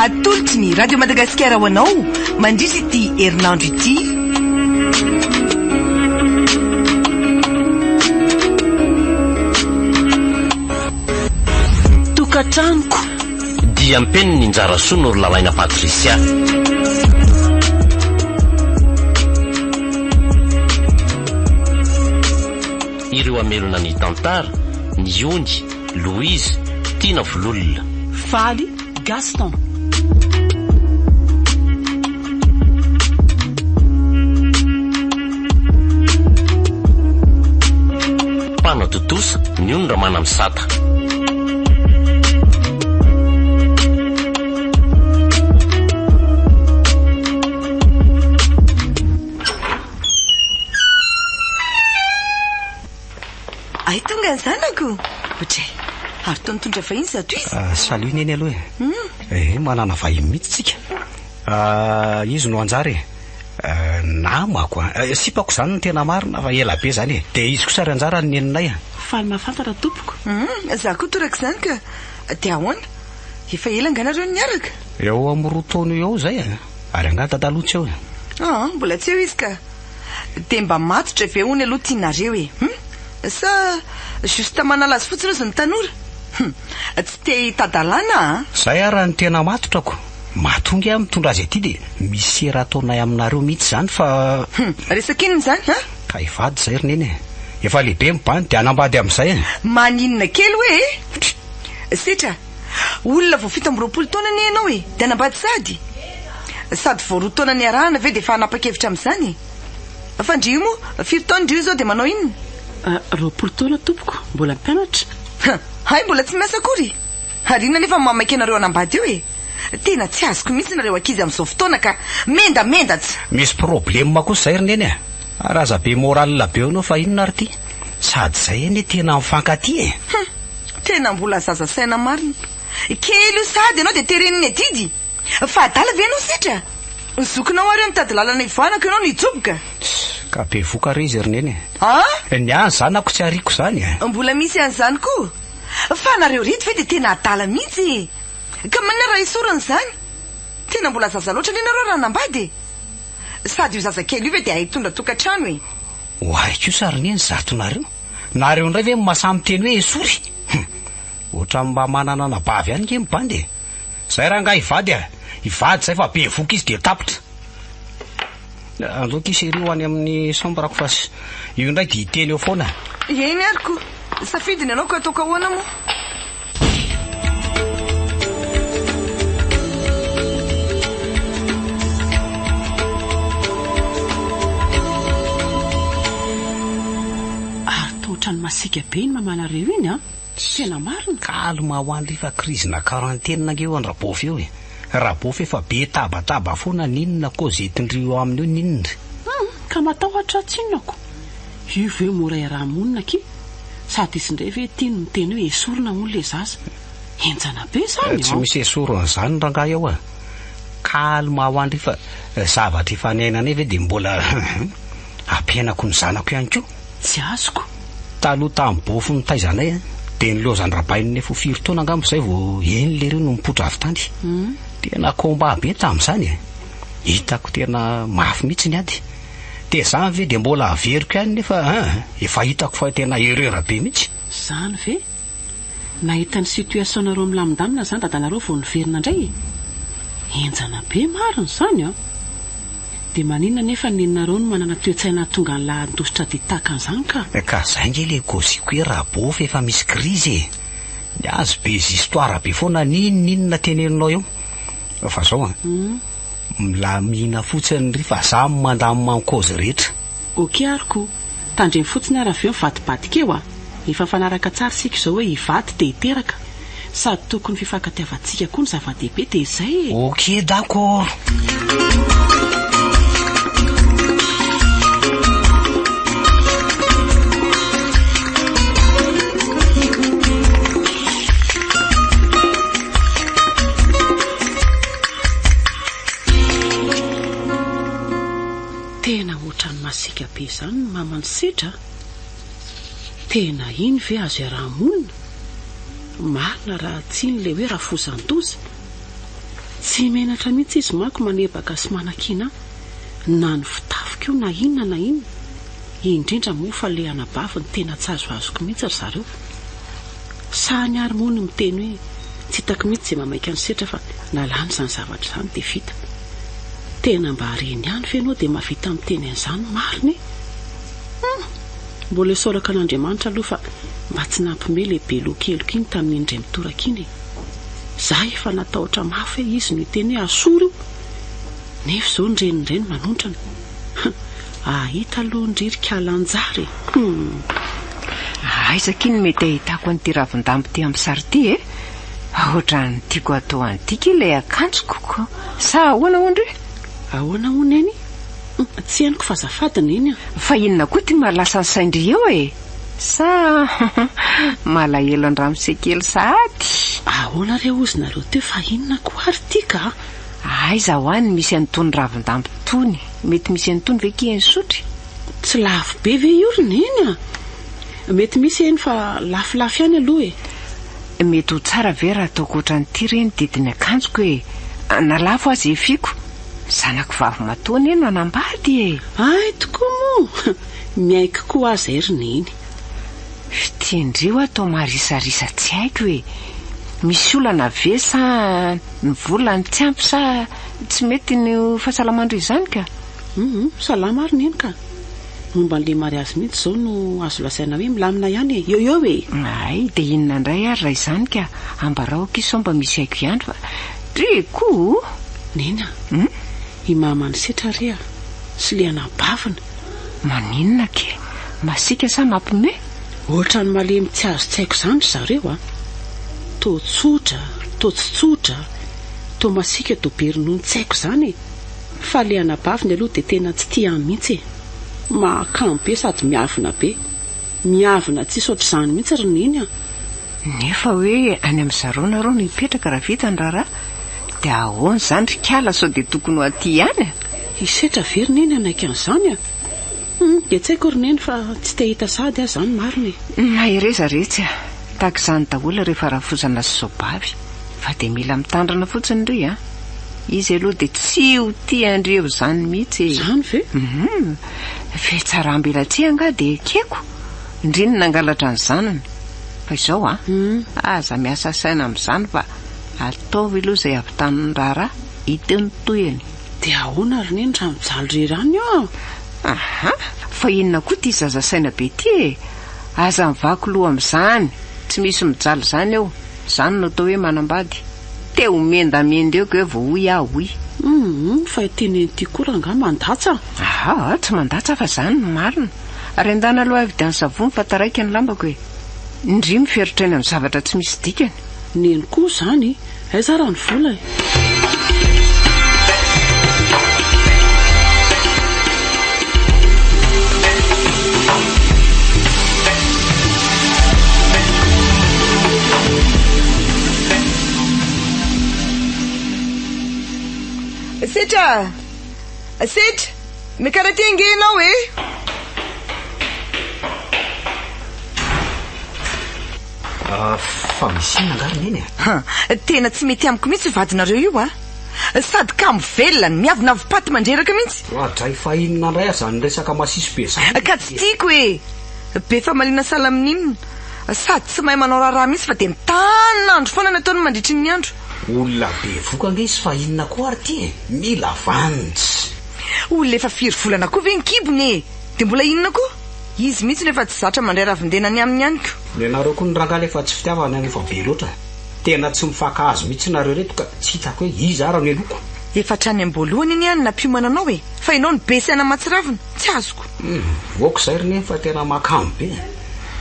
atolotry ny radio Madagasikara ho anao mandritra ity herinandro ity. Tokatranoko dia mpeniny ny njara soa no lalaina Patrisia. Ireo amelona ny tantara, ny Ony, Louise, Tina Vololona, Faly, Gaston. Pana Totosa, ny Ony Ramana Misata. Ay tonga ny zanako. Otre, ary tonitondra vahiny zato izy. Salut neny aloha manana vahiny mihitsy tsika. Izy no anjary namako sipako zany no tena marina fa ela be zany de izy kosa ry anjara ny neninay. Faly mahafantatra tompoko. Za koa toraka zany ka dia ahoana efa ela nganareo niaraka. Eo amin'ny roa taona eo zay ary angata taloha eo. Mbola tsy eo izy ka de mba matotra ve hony aloha tianareo sa juste manala azy fotsiny ozy ny tanora. Tsy te hitadalana zay ara ny tena matotrako mahatonga mitondra azy aty de misy raha ataonay aminareo mihitsy zany fa resaka inona zany ka ivady zay ry neny efa lehibe mibany de anambady amin'izay maninona kely hoe sitra olona vao fito amby roapolo taona ny ianao de anambady sady vao roa taona ny arahana ve de fa hanapa-kevitra amin'izany fa ndrio moa firy taona ndrio zao de manao inona? Roapolo taona tompoko, mbola mpianatra. Hay mbola tsy miasa akory. Ary inona nefa mamaky anareo anambady eo tena tsy azoko mihitsy nareo ankizy amin'izao fotoana ka mendatsy. Misy problème kosa zay ry neny araza be moral be anao fa inona ary ty sady zay eny tena mifankaty tena mbola zaza saina marina kely sady anao de tereniny atidy fa adala ve anao sitra zokinao ary mitady lalana ivanako ianao nitsoboka ka be voka ry izy ry neny ny any zanako tsy ariko zany mbola misy an'izany koa fa nareo reto ve de tena adala mihitsy ka manina raha isorana zany tena mbola zaza loatra nenareo raha nambady sady io zaza kely io ve de ahitondra tokatrano oaiko io sary neny zatonareo nareo ndray ve masamy teny hoe esory ohatra mba manana nabavy any ke mibandy zay raha nga ivady zay fa be voka izy de tapitra androky iserio any amin'ny sambrako fa io ndray de hiteny eo foana eny ariko safidiny anao ka ataoko ahoana moa Otrany masika be ny mamanareo iny tena marina kalma ho andry fa krizina quarantaine ngeo any rabofy eo rabofy efa be tabataba foana ninona kozetindrio amin'io ninona ka matahotra tsinako io ve mora rahamonina ki sady isindray ve tiany miteny hoe esorina moa le zaza enjana be zany tsy misy esorona zany ranga eo kalma ho andry fa zavatra efa niainana ve de mbola ampianako ny zanako ihany koa tsy azoko taloha tamin'ny bofo ny taizanay de nylozany rabainy nefa firy taona angambo zay vao eny le reo no mipotra avy tany tena komba be tamin'izany hitako tena mafy mihitsy ny ady de zany ve de mbola averiko ihany nefa efa hitako fa tena erera be mihitsy zany ve nahita ny situationareo milamindamina zany dadanareo vao niverina indray enjana be marina zany de maninona nefa ninareo no manana toetsaina tonga ny lahadositra de taka an'izany ka zay nge le goziko hoe raha bofy efa misy krizy ny azo be izy histoire be foana ninona teneninao eo fa zao milamina fotsiny ry fa za mandamy mankozy rehetra ok ariko tandreny fotsiny ara aveo mivadibadika eo efa fanaraka tsara sika zao hoe hivady de hiteraka sady tokony fifankatiavantsika koa ny zava-dehibe de izay ok d'accord tena otrany masika be zany ny mamany sitra tena iny ve azo rahamonina marina raha tsiny le hoe raha fozandoza tsy menatra mihitsy izy mako manebaka sy manakina na ny fitafiko io na inona indrindra moa fa le anabavy ny tena tsy azo azoko mihitsy ry zareo. Sahany ary moa no miteny hoe tsy hitako mihitsy izay mamaika ny setra fa nalany izany zavatra izany dia vita. Tena mba hareny ihany fe ianao dia mahavita miteny an'izany mariny. Mbola isaoraka an'Andriamanitra aloha fa mba tsy nampime lehibe lokeloko iny tamin'indray mitoraka iny. Za efa natahotra mafy hoe izy no hiteny hoe asoro io. Nefa izao nireny manondrana. Ahita aloha nririka alanjary. Aizaka iny mety ahitako an'ity ravin-damba ty amin'ny sary ty Ohatra ny tiako atao antiky ilay akanjoko. Sa ahoana ondry? Ahoana hono eny? Tsy henoko fa zafadina eny. Fa inona koa ty malasa ny saindry eo Sa malahelo andramsekely sady. Ahoana reo ozinareo teo fa inona koa ary ty ka? Aiza hoany misy an'itony ravin-damba tony. Mety misy an'itony ve ki eny sotry? Tsy lafo be ve iorina eny Mety misy eny fa lafilafy ihany aloha Mety ho tsara ve raha ataoko ohatran'ity reny didiny akanjoko nalafo azy efiko. Zanako vavy matoana eny anambady Ay tokoa moa. Miaiko koa aza erina eny. Tiandrio atao marisarisa tsy haiko misy olana ve sa ny volany tsy ampy sa tsy mety ny fahasalamandro izany ka? Salama ary neny ka. Momba n'le mariazy mihitsy izao no azo lasaina hoe milamina ihany eo Ay dia inona indray ary raha izany ka ambaraoko iso mba misy haiko ihany fa dreko nena I mamany setra rea sy le anabavina. Maninona ke? Masika sa mampime? Ohatra ny malemy tsy azo tsy haiko izany zareo Tô tsotra, tô tsy tsotra, tô masika tô berinono tsy haiko izany Fa le anabaviny aloha dia tena tsy tia mihitsy Mahakamo be sady miavina be. Miavina tsy ohatr'izany mihitsy ry neny Nefa hoe any amin'ny zareo nareo no hipetraka raha vita ny raharaha. Dia ahoana izany rikala sao dia tokony ho aty ihany Isetra very neny anaiky an'izany Dia tsy haiko ry neny fa tsy te hita sady aho izany mariny. Naherezaretsy tahaka izany daholo rehefa rafozana sy sobavy. Fa dia mila mitandrana fotsiny ry Izy aloha dia tsy ho tia andreo izany mihitsy Izany ve? Fe tsara ambela tsy anga dia keko. Indriny nangalatra ny zanany. Fa izao aza miasa saina amin'izany fa ataovy aloha izay avy tamin'ny raharaha hita ny toyany. Dia ahoana ry neny raha mijaly rerany Fa inona koa ty zaza saina be ty aza mivako loha amin'izany. Tsy misy mijaly izany eo. Izany no atao hoe manambady. Teo mendamenda eo hoe vao hoy hoy. Fa teny ty koa nga mandatsa. Tsy mandatsa fa izany no marina. Ary andana aloha avy ny savony fa taraiky ny lambako Indrimy feritra eny amin'ny zavatra tsy misy dikany. Neny koa izany. Aiza raha ny vola Setra, mikaraty ange ianao Fa misy nangarina eny Tena tsy mety amiko mihitsy vadinareo io Sady kamo velona ny miavina paty mandreraka mihitsy. Dray fa inona indray azany resaka masisy be izany. Ka tsy tiako be famalina salamin'inona. Sady tsy mahay manao raha mihitsy fa dia mitanandro foana nataony mandritry ny andro. Olona be voka ange izy fa inona koa ary ty mila vanitsy. Olona efa 4 volana koa ve ny kibony dia mbola inona koa? Izy mihitsy nefa tsy zatra mandray ravindenany aminy ihany ko. Nenareo koa ny rangaly efa tsy fitiavana nefa be loatra. Tena tsy mifankahazo mihitsy nareo reto ka tsy hitako hoe izy ara ny loko. Efa trany ambolohany iny ihany nampiomana anao fa ianao ny besana matsiravina tsy azoko. Voako izay ry nefa tena makamo be.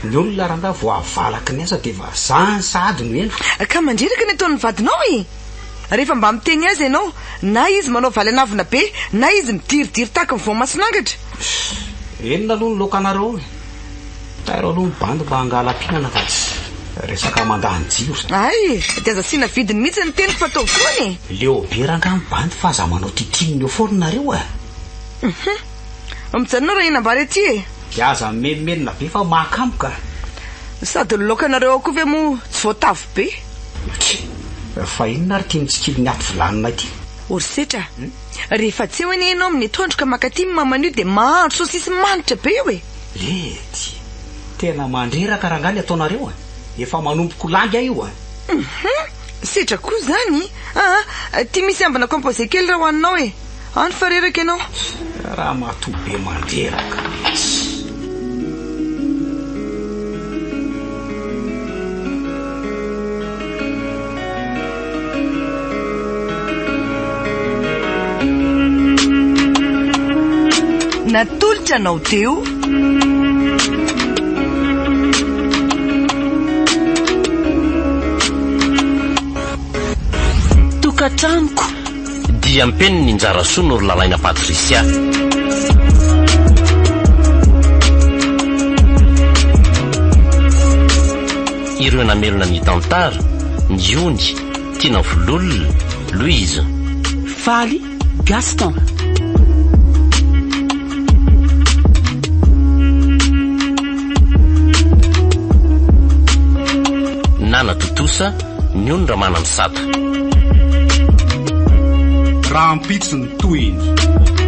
Ny olona ranga vao avalaky ny asa dia va zany sady no eno. Ka mandreraka ny ataon'ny vadinao Rehefa mba miteny azy ianao na izy manao valy anavina be na izy midiridiry tahaka ny voamasinangatra. Enona aloha ny lokanareo tairo aloha ny bandy mba hangalam-pihinana fa tsy resaka mandany jiro. Ay, dia aza sina vidiny mihitsy ny teniko fa atao foany. Leo be ranga ny bandy fa aza manao titininy eo foana nareo Mijanona raha inambary aty dia aza menomenona be fa makamoka. Sady lokanareo akoa ve mo tsy voatavo be. fa inona ary tia mitsikilo ny aty volanina ity Orsetra rehefa tsy hoe enao amin'ny tondroka makaty mamanio dia mahandro sosisy manitra be eo e lety tena mandreraka rangaly ataonareo efa manompoko langy aho io Setra koa zany tia misy ambana composé kely raha hoaninao e any fa reraka ianao raha matobe mandreraka natolotra anao teo tokatranoko dia mpeniny ny njara soa no ry lalaina Patrisia ireo namelona ny tantara ny Ony Tina Vololona Louise Faly Gaston Nana Totosa ny Ony Ramana Misata raha mpitsy ny toy iny